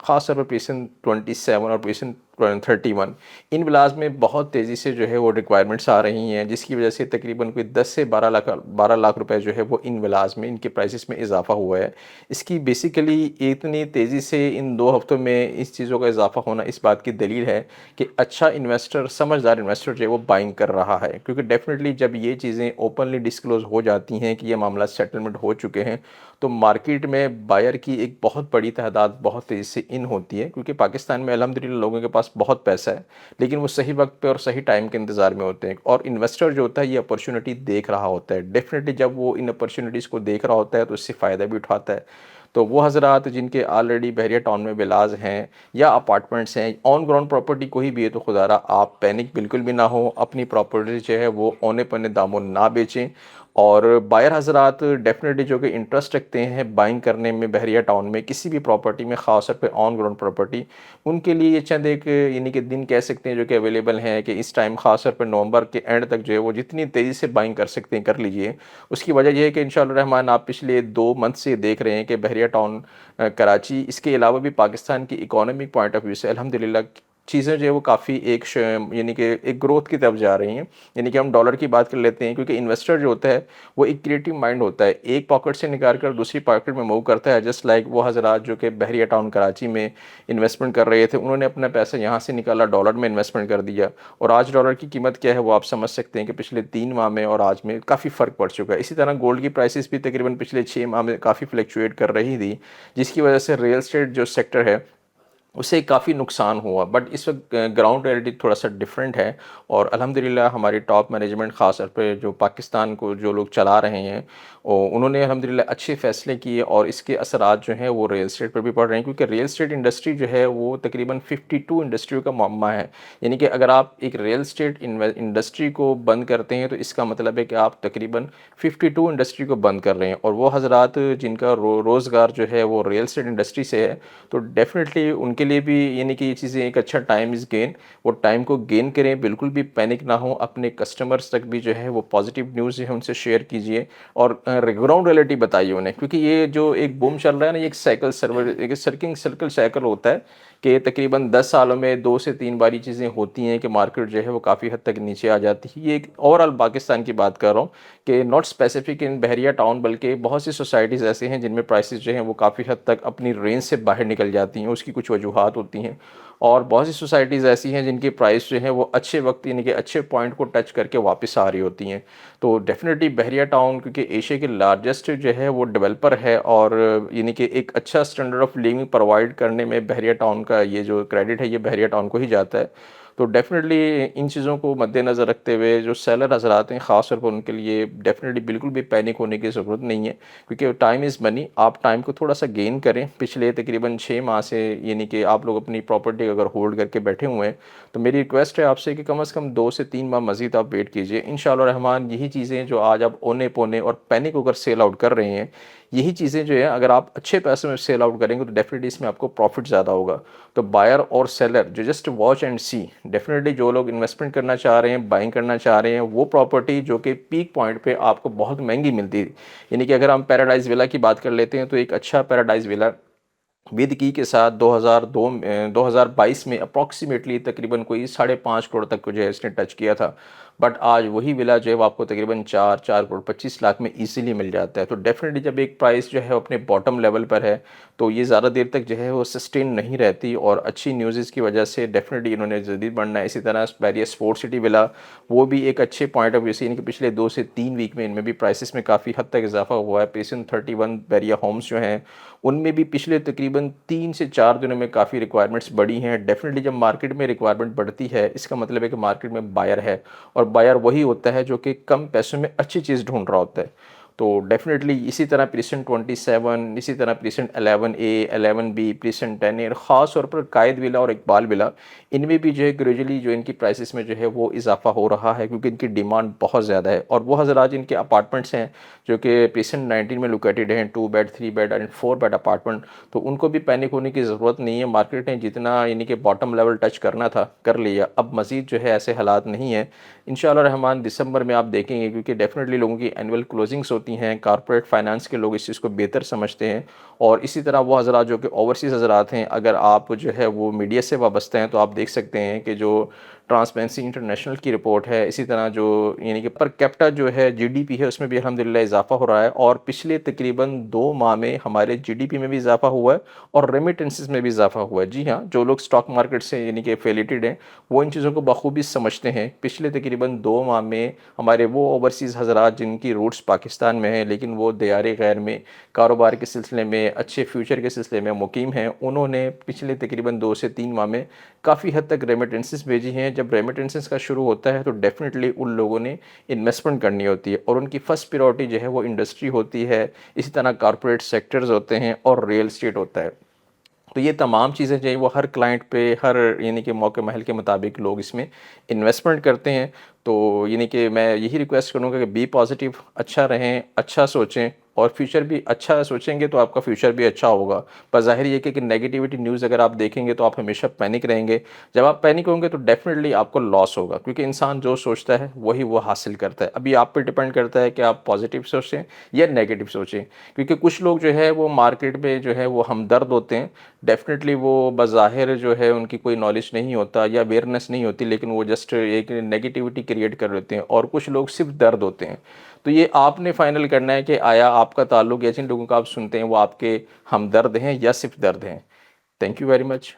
خاص طور پر پریسن 27 اور پریسن 31 ان ولاز میں بہت تیزی سے جو ہے وہ ریکوائرمنٹس آ رہی ہیں، جس کی وجہ سے تقریباً کوئی 10 سے 12 لاکھ روپے جو ہے وہ ان ولاز میں ان کے پرائسز میں اضافہ ہوا ہے۔ اس کی بیسیکلی اتنی تیزی سے ان 2 ہفتوں میں اس چیزوں کا اضافہ ہونا اس بات کی دلیل ہے کہ اچھا انویسٹر، سمجھدار انویسٹر جو ہے وہ بائنگ کر رہا ہے، کیونکہ ڈیفینیٹلی جب یہ چیزیں اوپنلی ڈسکلوز ہو جاتی ہیں کہ یہ معاملات سیٹلمنٹ ہو چکے ہیں تو مارکیٹ میں بائر کی ایک بہت بڑی تعداد بہت تیزی سے ان ہوتی ہے، کیونکہ پاکستان میں الحمدللہ لوگوں کے پاس بہت پیسہ ہے لیکن وہ صحیح وقت پہ اور صحیح ٹائم کے انتظار میں ہوتے ہیں، اور انویسٹر جو ہوتا ہے یہ اپرچونٹی دیکھ رہا ہوتا ہے، ڈیفینیٹلی جب وہ ان اپرچونٹیز کو دیکھ رہا ہوتا ہے تو اس سے فائدہ بھی اٹھاتا ہے۔ تو وہ حضرات جن کے آلریڈی بحریہ ٹاؤن میں ولاز ہیں یا اپارٹمنٹس ہیں، آن گراؤنڈ پراپرٹی کوئی بھی ہے، تو خدا را آپ پینک بالکل بھی نہ ہو، اپنی پراپرٹی جو ہے وہ اونے پنے داموں نہ بیچیں، اور بائر حضرات ڈیفینیٹلی جو کہ انٹرسٹ رکھتے ہیں بائنگ کرنے میں بحریہ ٹاؤن میں کسی بھی پراپرٹی میں، خاص طور پہ آن گراؤنڈ پراپرٹی، ان کے لیے یہ چند ایک یعنی کہ دن کہہ سکتے ہیں جو کہ اویلیبل ہیں کہ اس ٹائم خاص طور پہ نومبر کے اینڈ تک جو ہے وہ جتنی تیزی سے بائنگ کر سکتے ہیں کر لیجئے۔ اس کی وجہ یہ ہے کہ انشاءاللہ الرحمن آپ پچھلے 2 منتھ سے دیکھ رہے ہیں کہ بحریہ ٹاؤن کراچی، اس کے علاوہ بھی پاکستان کی اکانومک پوائنٹ آف ویو سے الحمدللہ چیزیں جو ہے وہ کافی یعنی کہ ایک گروتھ کی طرف جا رہی ہیں۔ یعنی کہ ہم ڈالر کی بات کر لیتے ہیں، کیونکہ انویسٹر جو ہوتا ہے وہ ایک کریٹو مائنڈ ہوتا ہے، ایک پاکٹ سے نکال کر دوسری پاکٹ میں موو کرتا ہے، جسٹ لائک وہ حضرات جو کہ بحریہ ٹاؤن کراچی میں انویسٹمنٹ کر رہے تھے، انہوں نے اپنا پیسہ یہاں سے نکالا، ڈالر میں انویسٹمنٹ کر دیا، اور آج ڈالر کی قیمت کیا ہے وہ آپ سمجھ سکتے ہیں کہ پچھلے 3 ماہ میں اور آج میں کافی فرق پڑ چکا ہے۔ اسی طرح گولڈ کی پرائسز بھی تقریباً پچھلے 6 ماہ میں کافی فلیکچویٹ کر رہی تھی، جس کی وجہ سے ریئل اسٹیٹ جو سیکٹر ہے اسے کافی نقصان ہوا، بٹ اس وقت گراؤنڈ ریئلٹی تھوڑا سا ڈفرینٹ ہے، اور الحمدللہ ہماری ٹاپ مینجمنٹ خاص طور پہ جو پاکستان کو جو لوگ چلا رہے ہیں انہوں نے الحمدللہ اچھے فیصلے کیے، اور اس کے اثرات جو ہیں وہ ریئل اسٹیٹ پر بھی پڑ رہے ہیں، کیونکہ ریئل اسٹیٹ انڈسٹری جو ہے وہ تقریباً 52 انڈسٹریوں کا معمہ ہے۔ یعنی کہ اگر آپ ایک ریئل اسٹیٹ انڈسٹری کو بند کرتے ہیں تو اس کا مطلب ہے کہ آپ تقریباً 52 انڈسٹری کو بند کر رہے ہیں، اور وہ حضرات جن کا روزگار جو ہے وہ ریئل اسٹیٹ انڈسٹری سے ہے تو ڈیفینیٹلی ان کے لیے بھی یعنی کہ یہ چیزیں ایک اچھا ٹائم از گین، وہ ٹائم کو گین کریں، بالکل بھی پینک نہ ہوں، اپنے کسٹمرز تک بھی جو ہے وہ پازیٹیو نیوز جو ہے ان سے شیئر کیجئے، اور گراؤنڈ ریئلٹی بتائیے انہیں، کیونکہ یہ جو ایک بوم چل رہا ہے نا، یہ ایک سرکل سائیکل ہوتا ہے کہ تقریباً 10 سالوں میں 2 سے 3 بار یہ چیزیں ہوتی ہیں کہ مارکیٹ جو ہے وہ کافی حد تک نیچے آ جاتی ہے۔ یہ ایک اوور آل پاکستان کی بات کر رہا ہوں کہ ناٹ اسپیسیفک ان بحریہ ٹاؤن، بلکہ بہت سی سوسائٹیز ایسے ہیں جن میں پرائسز جو ہیں وہ کافی حد تک اپنی رینج سے باہر نکل جاتی ہیں، اس کی کچھ وجوہات ہوتی ہیں، اور بہت سی سوسائٹیز ایسی ہیں جن کی پرائس جو ہے وہ اچھے وقت یعنی کہ اچھے پوائنٹ کو ٹچ کر کے واپس آ رہی ہوتی ہیں۔ تو ڈیفینیٹلی بحریہ ٹاؤن کیونکہ ایشیا کے لارجسٹ جو ہے وہ ڈیولپر ہے، اور یعنی کہ ایک اچھا اسٹینڈرڈ آف لیونگ پرووائڈ کرنے میں بحریہ ٹاؤن کا یہ جو کریڈٹ ہے یہ بحریہ ٹاؤن کو ہی جاتا ہے۔ تو ڈیفینیٹلی ان چیزوں کو مد نظر رکھتے ہوئے جو سیلر حضرات ہیں خاص طور پر ان کے لیے ڈیفینیٹلی بالکل بھی پینک ہونے کی ضرورت نہیں ہے، کیونکہ ٹائم از منی، آپ ٹائم کو تھوڑا سا گین کریں۔ پچھلے تقریباً 6 ماہ سے یعنی کہ آپ لوگ اپنی پراپرٹی اگر ہولڈ کر کے بیٹھے ہوئے ہیں تو میری ریکویسٹ ہے آپ سے کہ کم از کم 2 سے 3 ماہ مزید آپ ویٹ کیجئے، انشاءاللہ الرحمن یہی چیزیں جو آج آپ اونے پونے اور پینک ہو کر سیل آؤٹ کر رہے ہیں، یہی چیزیں جو ہے اگر آپ اچھے پیسے میں سیل آؤٹ کریں گے تو ڈیفینیٹلی اس میں آپ کو پروفٹ زیادہ ہوگا۔ تو بائر اور سیلر جو just watch and see, definitely جو لوگ انویسٹمنٹ کرنا چاہ رہے ہیں، بائنگ کرنا چاہ رہے ہیں، وہ پراپرٹی جو کہ پیک پوائنٹ پہ آپ کو بہت مہنگی ملتی ہے، یعنی کہ اگر ہم پیراڈائز ولا کی بات کر لیتے ہیں تو ایک اچھا پیراڈائز ولا ود کی کے ساتھ 2022 میں اپروکسیمیٹلی تقریباً کوئی 5.5 کروڑ تک کو جو ہے اس نے ٹچ کیا تھا، بٹ آج وہی ولا جو ہے وہ آپ کو تقریباً 4 کروڑ 25 لاکھ میں ایزیلی مل جاتا ہے۔ تو ڈیفینیٹلی جب ایک پرائس جو ہے اپنے باٹم لیول پر ہے تو یہ زیادہ دیر تک جو ہے وہ سسٹین نہیں رہتی، اور اچھی نیوزز کی وجہ سے ڈیفینیٹلی انہوں نے جدید بڑھنا ہے۔ اسی طرح بحریہ اسپورٹ سٹی ولا وہ بھی ایک اچھے پوائنٹ آف ویو سے، یعنی کہ پچھلے 2 سے 3 ویک میں ان میں بھی پرائسز میں کافی حد تک اضافہ ہوا ہے۔ پیسن 31 بحریہ ہومز جو ہیں ان میں بھی پچھلے تقریباً 3 سے 4 دنوں میں کافی ریکوائرمنٹس بڑھی ہیں۔ ڈیفینیٹلی جب مارکیٹ میں ریکوائرمنٹ بڑھتی ہے اس کا مطلب ہے کہ مارکیٹ میں بائر ہے، اور بائر وہی ہوتا ہے جو کہ کم پیسوں میں اچھی چیز ڈھونڈ رہا ہوتا ہے۔ تو ڈیفینیٹلی اسی طرح پریسن 27، اسی طرح پریسن 11A 11B پریسن 10A، خاص طور پر قائد ولا اور اقبال ولا، ان میں بھی جو ہے گریجولی جو ان کی پرائسز میں جو ہے وہ اضافہ ہو رہا ہے، کیونکہ ان کی ڈیمانڈ بہت زیادہ ہے۔ اور وہ حضرات جن کے اپارٹمنٹس ہیں جو کہ پریسن 19 میں لوکیٹڈ ہیں، 2 bed 3 bed and 4 bed apartment, تو ان کو بھی پینک ہونے کی ضرورت نہیں ہے۔ مارکیٹ نے جتنا یعنی کہ باٹم لیول ٹچ کرنا تھا کر لیا، اب مزید جو ہے ایسے حالات نہیں ہیں۔ انشاءاللہ الرحمن دسمبر میں آپ دیکھیں گے، کیونکہ ڈیفینیٹلی لوگوں کی اینول کلوزنگس ہوتی ہوتی ہیں, کارپوریٹ فائنانس کے لوگ اس چیز کو بہتر سمجھتے ہیں, اور اسی طرح وہ حضرات جو کہ اوورسیز حضرات ہیں, اگر آپ جو ہے وہ میڈیا سے وابستہ ہیں تو آپ دیکھ سکتے ہیں کہ جو ٹرانسپیرنسی انٹرنیشنل کی رپورٹ ہے, اسی طرح جو یعنی کہ پر کیپٹا جو ہے جی ڈی پی ہے اس میں بھی الحمدللہ اضافہ ہو رہا ہے, اور پچھلے تقریباً 2 ماہ میں ہمارے جی ڈی پی میں بھی اضافہ ہوا ہے اور ریمیٹنسز میں بھی اضافہ ہوا ہے. جی ہاں, جو لوگ اسٹاک مارکیٹ سے یعنی کہ ایفیلیٹڈ ہیں وہ ان چیزوں کو بخوبی سمجھتے ہیں. پچھلے تقریباً 2 ماہ میں ہمارے وہ اوورسیز حضرات جن کی روٹس پاکستان میں ہیں لیکن وہ دیار غیر میں کاروبار کے سلسلے میں, اچھے فیوچر کے سلسلے میں مقیم ہیں, انہوں نے پچھلے تقریباً 2 سے 3 ماہ میں کافی حد تک ریمیٹنسز بھیجی ہیں. جب ریمیٹنسز کا شروع ہوتا ہے تو ڈیفینیٹلی ان لوگوں نے انویسٹمنٹ کرنی ہوتی ہے, اور ان کی فرسٹ پریورٹی جو ہے وہ انڈسٹری ہوتی ہے, اسی طرح کارپوریٹ سیکٹرز ہوتے ہیں اور ریل اسٹیٹ ہوتا ہے. تو یہ تمام چیزیں جو ہیں وہ ہر کلائنٹ پہ ہر یعنی کہ موقع محل کے مطابق لوگ اس میں انویسٹمنٹ کرتے ہیں. تو یعنی کہ میں یہی ریکویسٹ کروں گا کہ بی پازیٹیو, اچھا رہیں, اچھا سوچیں, اور فیوچر بھی اچھا سوچیں گے تو آپ کا فیوچر بھی اچھا ہوگا. بظاہر یہ کہ نیگیٹیوٹی نیوز اگر آپ دیکھیں گے تو آپ ہمیشہ پینک رہیں گے. جب آپ پینک ہوں گے تو ڈیفینیٹلی آپ کو لاس ہوگا, کیونکہ انسان جو سوچتا ہے وہی وہ حاصل کرتا ہے. ابھی آپ پہ ڈپینڈ کرتا ہے کہ آپ پازیٹیو سوچیں یا نیگیٹیو سوچیں, کیونکہ کچھ لوگ جو ہے وہ مارکیٹ میں جو ہے وہ ہمدرد ہوتے ہیں. ڈیفینیٹلی وہ بظاہر جو ہے ان کی کوئی نالج نہیں ہوتا یا اویئرنیس نہیں ہوتی, لیکن وہ جسٹ ایک نیگیٹیوٹی کریٹ کر لیتے ہیں, اور کچھ لوگ صرف درد ہوتے ہیں. تو یہ آپ نے فائنل کرنا ہے کہ آیا آپ کا تعلق یا جن لوگوں کا آپ سنتے ہیں وہ آپ کے ہمدرد ہیں یا صرف درد ہیں. Thank you very much.